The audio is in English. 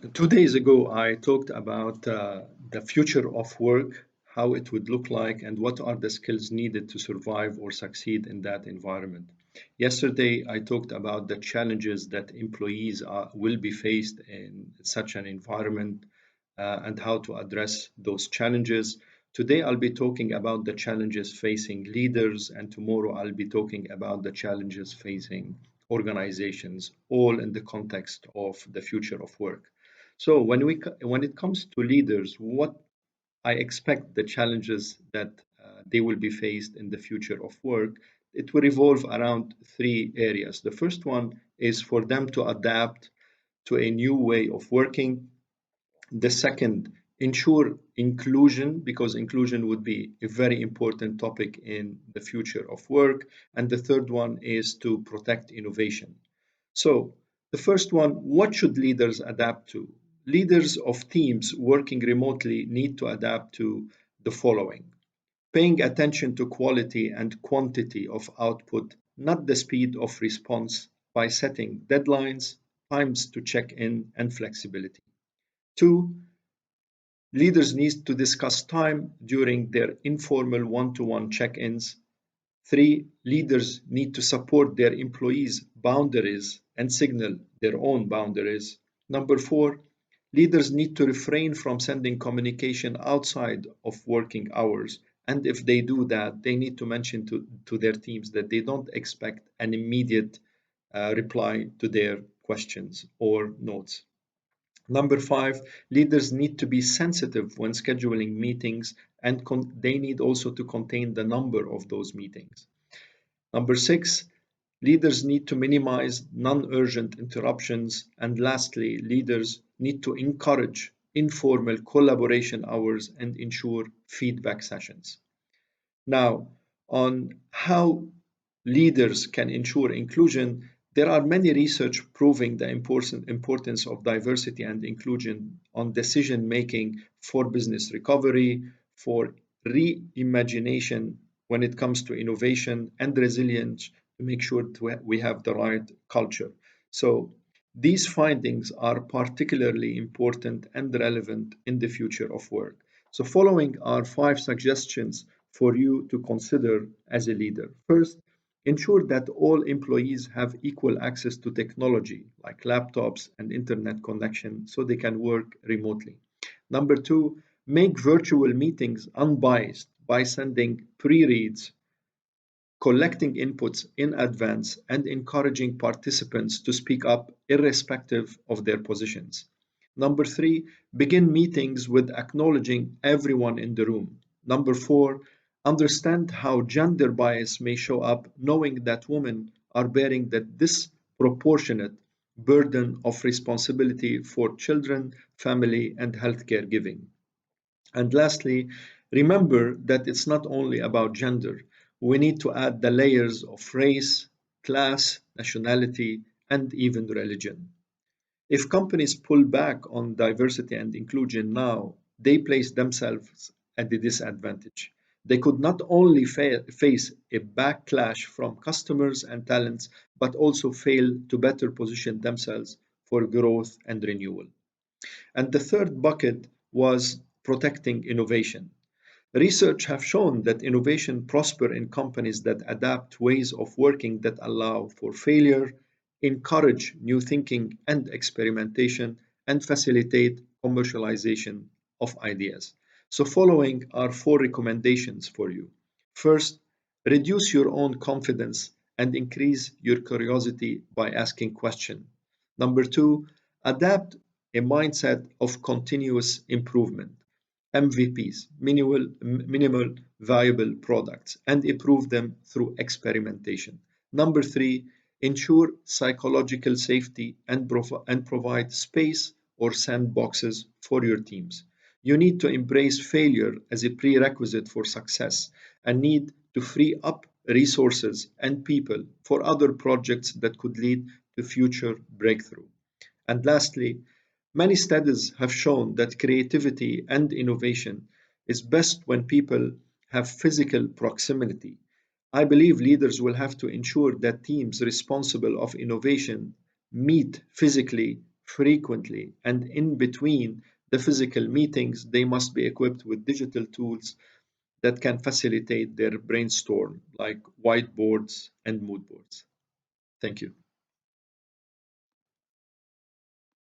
2 days ago, I talked about the future of work, how it would look like, and what are the skills needed to survive or succeed in that environment. Yesterday, I talked about the challenges that employees will be faced in such an environment and how to address those challenges. Today, I'll be talking about the challenges facing leaders, and tomorrow, I'll be talking about the challenges facing organizations, all in the context of the future of work. So when it comes to leaders, what I expect the challenges that they will be faced in the future of work, it will revolve around three areas. The first one is for them to adapt to a new way of working. The second, ensure inclusion, because inclusion would be a very important topic in the future of work. And the third one is to protect innovation. So, the first one, what should leaders adapt to? Leaders of teams working remotely need to adapt to the following: paying attention to quality and quantity of output, not the speed of response, by setting deadlines, times to check in, and flexibility. Two, leaders need to discuss time during their informal one to one check ins. Three, leaders need to support their employees' boundaries and signal their own boundaries. Number four, leaders need to refrain from sending communication outside of working hours. And if they do that, they need to mention to their teams that they don't expect an immediate reply to their questions or notes. Number five, leaders need to be sensitive when scheduling meetings, and they need also to contain the number of those meetings. Number six, leaders need to minimize non urgent interruptions. And lastly, leaders need to encourage informal collaboration hours and ensure feedback sessions. Now, on how leaders can ensure inclusion, there are many research proving the importance of diversity and inclusion on decision making for business recovery, for reimagination when it comes to innovation and resilience to make sure we have the right culture. So these findings are particularly important and relevant in the future of work. So following are five suggestions for you to consider as a leader. First, ensure that all employees have equal access to technology like laptops and internet connection so they can work remotely. Number two, make virtual meetings unbiased by sending pre reads, collecting inputs in advance, and encouraging participants to speak up irrespective of their positions. Number three, begin meetings with acknowledging everyone in the room. Number four, understand how gender bias may show up, knowing that women are bearing the disproportionate burden of responsibility for children, family, and healthcare giving. And lastly, remember that it's not only about gender. We need to add the layers of race, class, nationality, and even religion. If companies pull back on diversity and inclusion now, they place themselves at a disadvantage. They could not only face a backlash from customers and talents, but also fail to better position themselves for growth and renewal. And the third bucket was protecting innovation. Research have shown that innovation prosper in companies that adapt ways of working that allow for failure, encourage new thinking and experimentation, and facilitate commercialization of ideas. So following are four recommendations for you. First, reduce your own confidence and increase your curiosity by asking questions. Number two, adapt a mindset of continuous improvement. MVPs, minimal viable products, and improve them through experimentation. Number three, ensure psychological safety and provide space or sandboxes for your teams. You need to embrace failure as a prerequisite for success and need to free up resources and people for other projects that could lead to future breakthrough. And lastly, many studies have shown that creativity and innovation is best when people have physical proximity. I believe leaders will have to ensure that teams responsible of innovation meet physically frequently, and in between the physical meetings, they must be equipped with digital tools that can facilitate their brainstorm, like whiteboards and mood boards. Thank you.